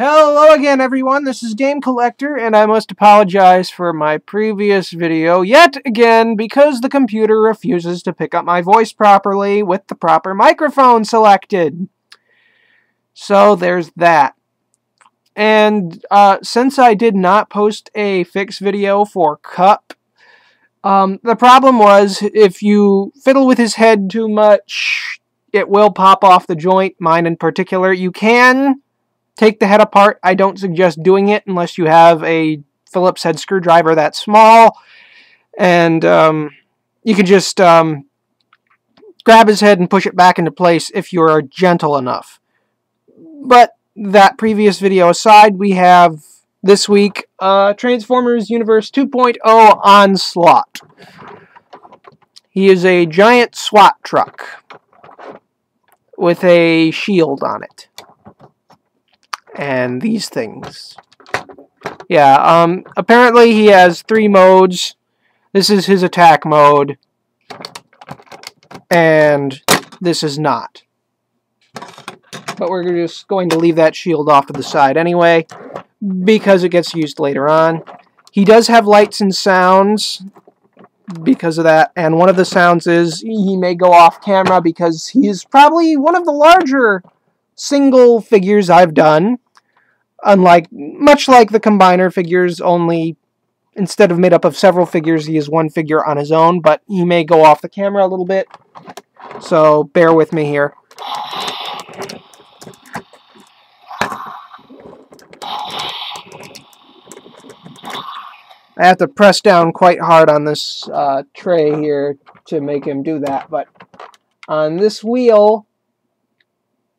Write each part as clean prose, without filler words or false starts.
Hello again, everyone. This is Game Collector, and I must apologize for my previous video yet again because the computer refuses to pick up my voice properly with the proper microphone selected. So there's that. And since I did not post a fix video for Cup, the problem was if you fiddle with his head too much, it will pop off the joint, mine in particular. You can take the head apart. I don't suggest doing it unless you have a Phillips head screwdriver that small. And you can just grab his head and push it back into place if you're gentle enough. But that previous video aside, we have this week Transformers Universe 2.0 Onslaught. He is a giant SWAT truck with a shield on it. And these things. Yeah, apparently he has 3 modes. This is his attack mode. And this is not. But we're just going to leave that shield off to the side anyway, because it gets used later on. He does have lights and sounds because of that, and one of the sounds is he may go off camera because he's probably one of the larger single figures I've done. Much like the Combiner figures, only instead of made up of several figures, he is one figure on his own, but he may go off the camera a little bit, so bear with me here. I have to press down quite hard on this tray here to make him do that, but on this wheel,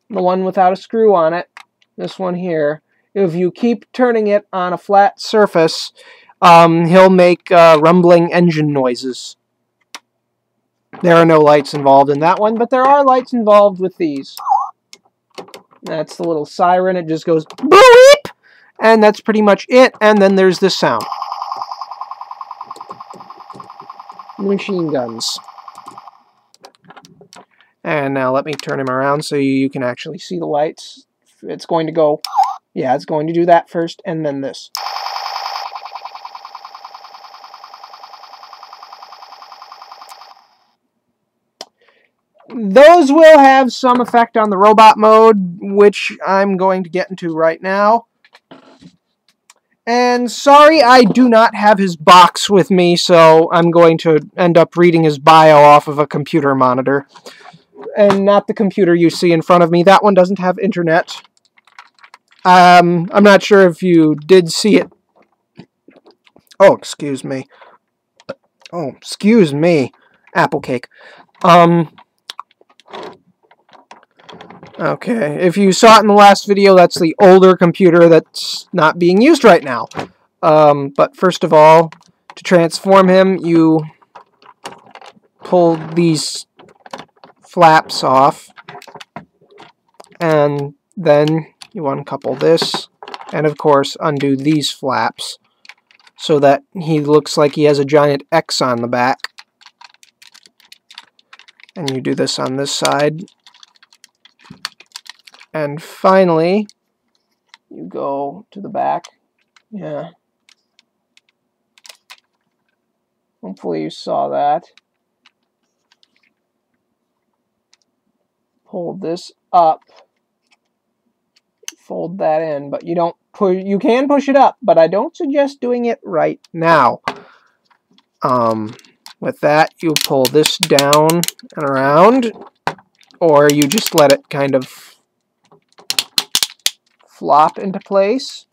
the one without a screw on it, this one here, if you keep turning it on a flat surface, he'll make rumbling engine noises. There are no lights involved in that one, but there are lights involved with these. That's the little siren. It just goes beep, and that's pretty much it. And then there's this sound. Machine guns. And now let me turn him around so you can actually see the lights. It's going to go... Yeah, it's going to do that first, and then this. Those will have some effect on the robot mode, which I'm going to get into right now. And sorry, I do not have his box with me, so I'm going to end up reading his bio off of a computer monitor. And not the computer you see in front of me. That one doesn't have internet. I'm not sure if you did see it. Oh, excuse me. Oh, excuse me. Apple cake. Okay, if you saw it in the last video, that's the older computer that's not being used right now. But first of all, to transform him, you pull these flaps off, and then you uncouple this, and of course undo these flaps so that he looks like he has a giant X on the back. And you do this on this side. And finally, you go to the back. Yeah. Hopefully you saw that. Pull this up. Fold that in, but you don't push. You can push it up, but I don't suggest doing it right now. With that, you pull this down and around, or you just let it kind of flop into place.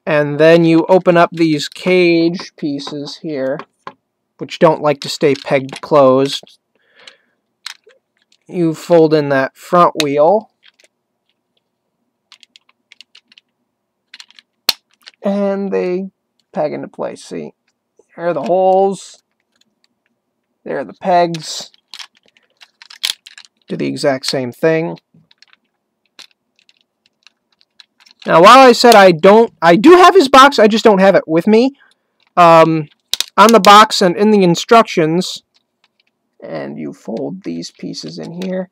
And then you open up these cage pieces here, which don't like to stay pegged closed. You fold in that front wheel. And they peg into place. See, here are the holes. There are the pegs. Do the exact same thing. Now, while I said I do have his box, I just don't have it with me. On the box and in the instructions, and you fold these pieces in here.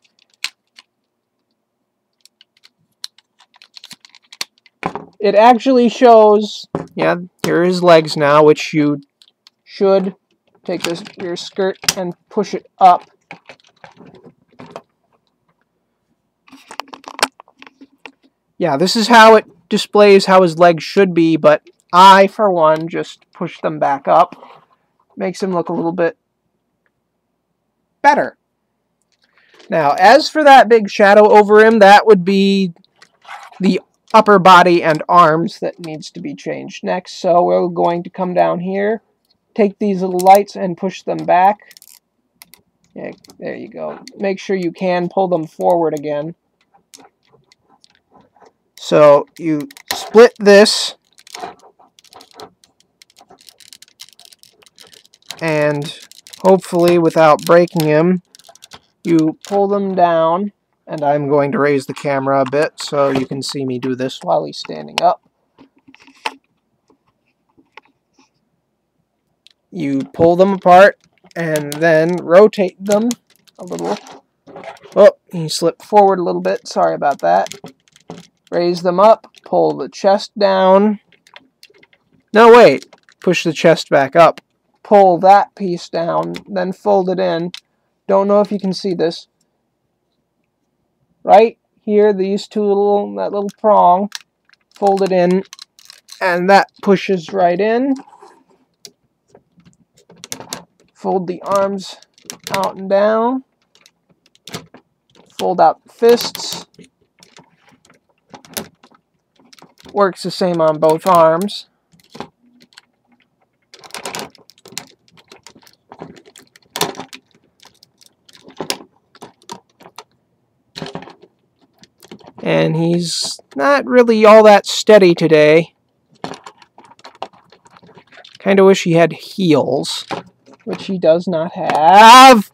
it actually shows, yeah, here are his legs now, which you should take your skirt and push it up. Yeah, this is how it displays how his legs should be, but I, for one, just push them back up. Makes him look a little bit better. Now, as for that big shadow over him, that would be the upper body and arms that needs to be changed next. So we're going to come down here, take these little lights and push them back. Yeah, there you go. Make sure you can pull them forward again. So you split this, and hopefully without breaking him, you pull them down, and I'm going to raise the camera a bit so you can see me do this while he's standing up. You pull them apart and then rotate them a little. Oh, he slipped forward a little bit. Sorry about that. Raise them up, pull the chest down. No, wait. Push the chest back up. Pull that piece down, then fold it in. Don't know if you can see this. Right here, these two that little prong, fold it in, and that pushes right in. Fold the arms out and down. Fold out the fists. Works the same on both arms. And he's not really all that steady today. Kind of wish he had heels, which he does not have.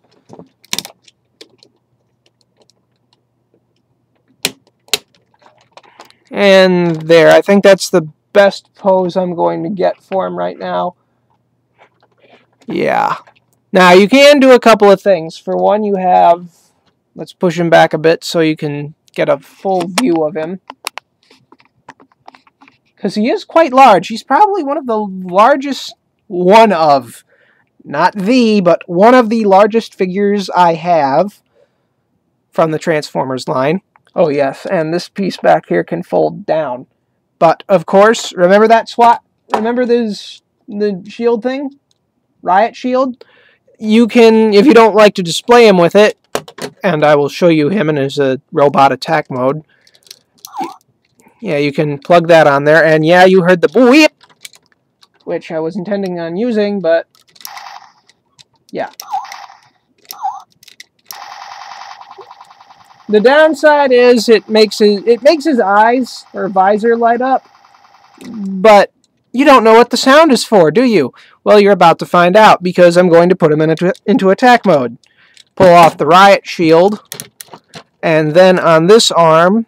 And there, I think that's the best pose I'm going to get for him right now. Yeah. Now, you can do a couple of things. For one, you have... Let's push him back a bit so you can get a full view of him. Because he is quite large. He's probably one of the largest... Not the, but one of the largest figures I have from the Transformers line. Oh, yes, and this piece back here can fold down. But, of course, remember that SWAT? Remember the shield thing? Riot shield? You can, if you don't like to display him with it, and I will show you him in his robot attack mode. Yeah, you can plug that on there, and yeah, you heard the beep, which I was intending on using, but yeah. The downside is it makes his eyes or visor light up, but you don't know what the sound is for, do you? Well, you're about to find out, because I'm going to put him into attack mode. Pull off the riot shield, and then on this arm,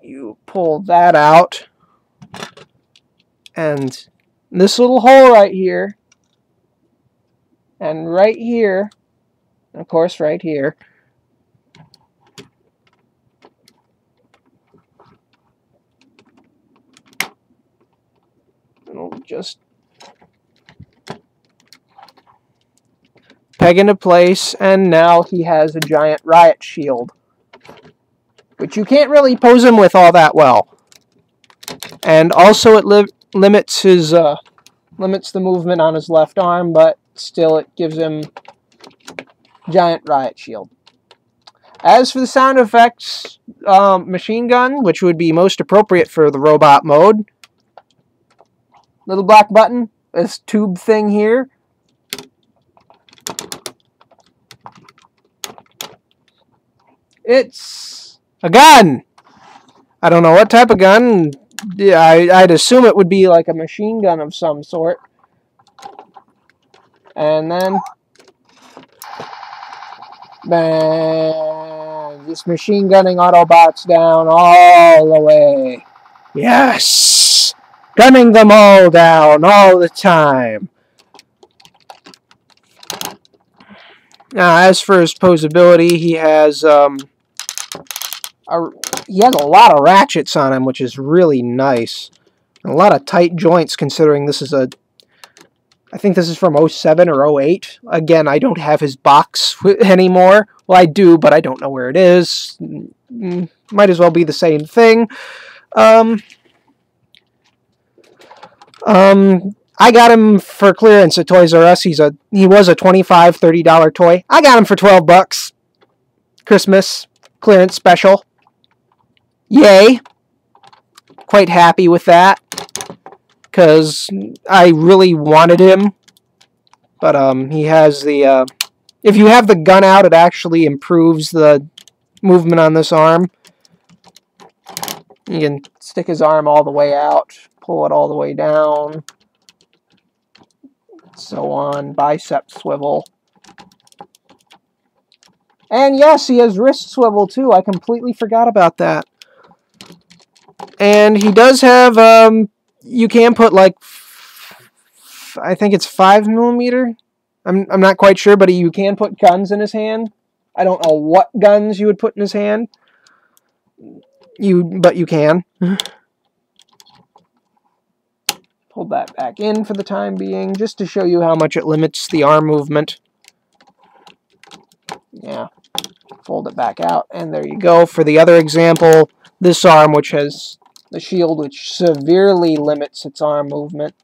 you pull that out, and this little hole right here, and right here, and of course right here, it'll just peg into place, and now he has a giant riot shield, which you can't really pose him with all that well. And also it limits the movement on his left arm, but still it gives him giant riot shield. As for the sound effects, machine gun, which would be most appropriate for the robot mode, little black button, this tube thing here. It's a gun! I don't know what type of gun. Yeah, I'd assume it would be like a machine gun of some sort. And then... bang! Just machine gunning Autobots down all the way. Yes! Gunning them all down all the time. Now, as for his posability, he has he has a lot of ratchets on him, which is really nice. And a lot of tight joints, considering this is a... I think this is from 07 or 08. Again, I don't have his box anymore. Well, I do, but I don't know where it is. Might as well be the same thing. I got him for clearance at Toys R Us. He was a $25, $30 toy. I got him for $12. Christmas clearance special. Yay. Quite happy with that, because I really wanted him. But he has the... if you have the gun out, it actually improves the movement on this arm. You can stick his arm all the way out, pull it all the way down, so on. Bicep swivel. And yes, he has wrist swivel too. I completely forgot about that. And he does have, you can put like, I think it's 5mm. I'm not quite sure, but you can put guns in his hand. I don't know what guns you would put in his hand. But you can. Hold that back in for the time being, just to show you how much it limits the arm movement. Yeah. Fold it back out, and there you go. For the other example, this arm, which has the shield, which severely limits its arm movement.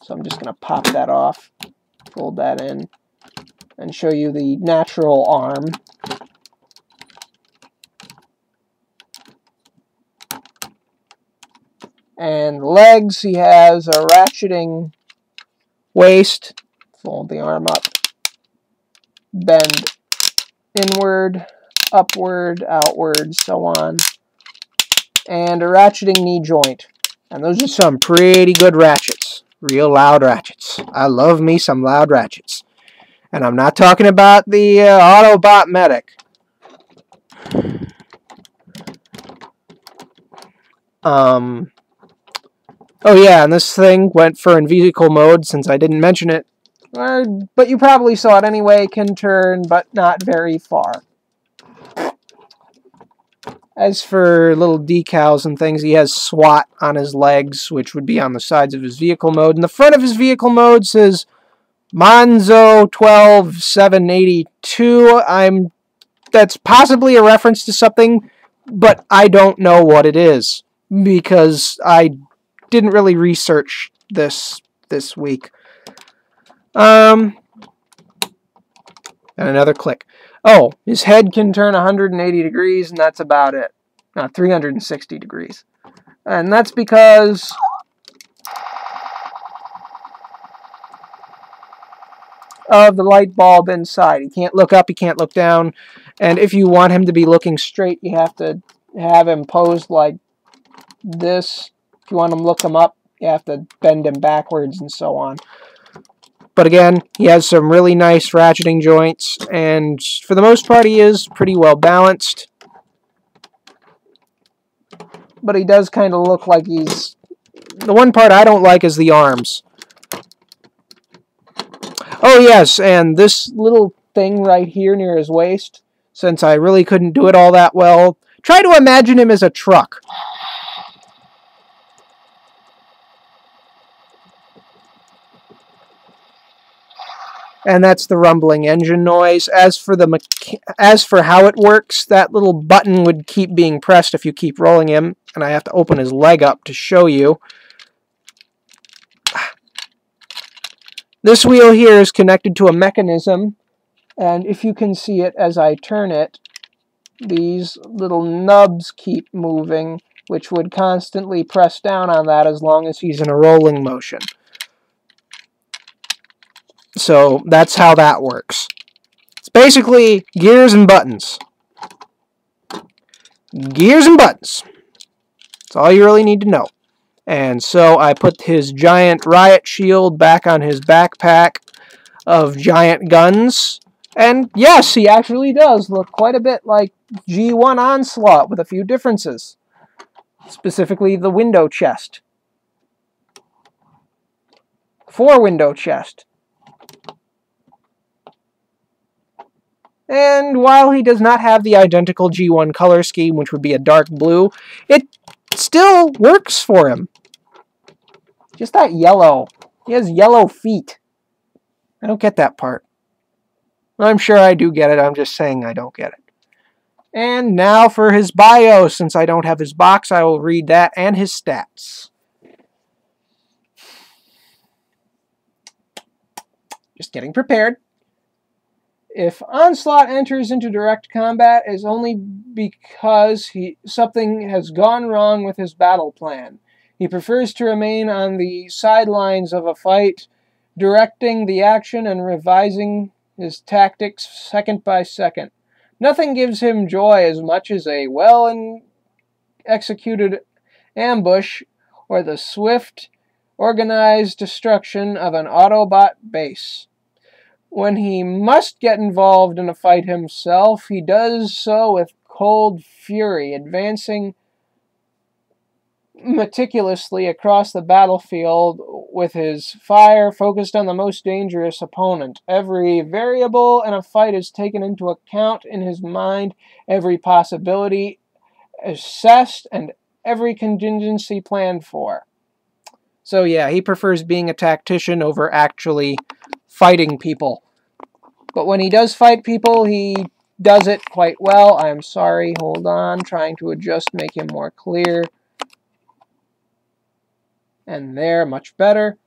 So I'm just going to pop that off, fold that in, and show you the natural arm. And legs, he has a ratcheting waist. Fold the arm up. Bend inward, upward, outward, so on. And a ratcheting knee joint. And those are some pretty good ratchets. Real loud ratchets. I love me some loud ratchets. And I'm not talking about the Autobot Medic. Oh yeah, and this thing went for in vehicle mode, since I didn't mention it. But you probably saw it anyway. Can turn, but not very far. As for little decals and things, he has SWAT on his legs, which would be on the sides of his vehicle mode. And the front of his vehicle mode says Monzo 12782. That's possibly a reference to something, but I don't know what it is, because I didn't really research this week. And another click. Oh, his head can turn 180 degrees, and that's about it. 360 degrees. And that's because of the light bulb inside. He can't look up, he can't look down. And if you want him to be looking straight, you have to have him posed like this. If you want him to look him up, you have to bend him backwards and so on. But again, he has some really nice ratcheting joints, and for the most part, he is pretty well balanced. But he does kind of look like he's... The one part I don't like is the arms. Oh yes, and this little thing right here near his waist, since I really couldn't do it all that well, try to imagine him as a truck. And that's the rumbling engine noise. As for how it works, that little button would keep being pressed if you keep rolling him, and I have to open his leg up to show you. This wheel here is connected to a mechanism, and if you can see it as I turn it, these little nubs keep moving, which would constantly press down on that as long as he's in a rolling motion. So that's how that works. It's basically gears and buttons. Gears and buttons. That's all you really need to know. And so I put his giant riot shield back on his backpack of giant guns. And yes, he actually does look quite a bit like G1 Onslaught with a few differences. Specifically the window chest. 4-window chest. And while he does not have the identical G1 color scheme, which would be a dark blue, it still works for him. Just that yellow. He has yellow feet. I don't get that part. I'm sure I do get it. I'm just saying I don't get it. And now for his bio. Since I don't have his box, I will read that and his stats. Just getting prepared. If Onslaught enters into direct combat, it is only because something has gone wrong with his battle plan. He prefers to remain on the sidelines of a fight, directing the action and revising his tactics second by second. Nothing gives him joy as much as a well-executed ambush or the swift, organized destruction of an Autobot base. When he must get involved in a fight himself, he does so with cold fury, advancing meticulously across the battlefield with his fire focused on the most dangerous opponent. Every variable in a fight is taken into account in his mind, every possibility assessed, and every contingency planned for. So yeah, he prefers being a tactician over actually fighting people. But when he does fight people, he does it quite well. I'm sorry, hold on, trying to adjust, make him more clear. And there, much better.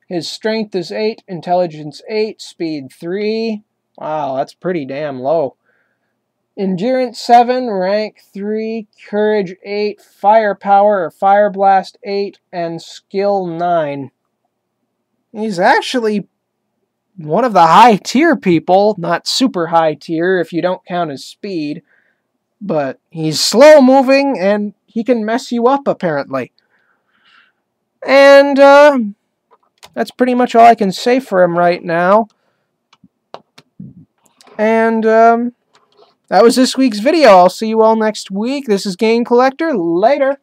His strength is 8, intelligence 8, speed 3. Wow, that's pretty damn low. Endurance 7, rank 3, courage 8, firepower or fire blast 8, and skill 9. He's actually one of the high-tier people, not super high-tier if you don't count his speed, but he's slow-moving and he can mess you up, apparently. And that's pretty much all I can say for him right now. And that was this week's video. I'll see you all next week. This is Game Collector. Later.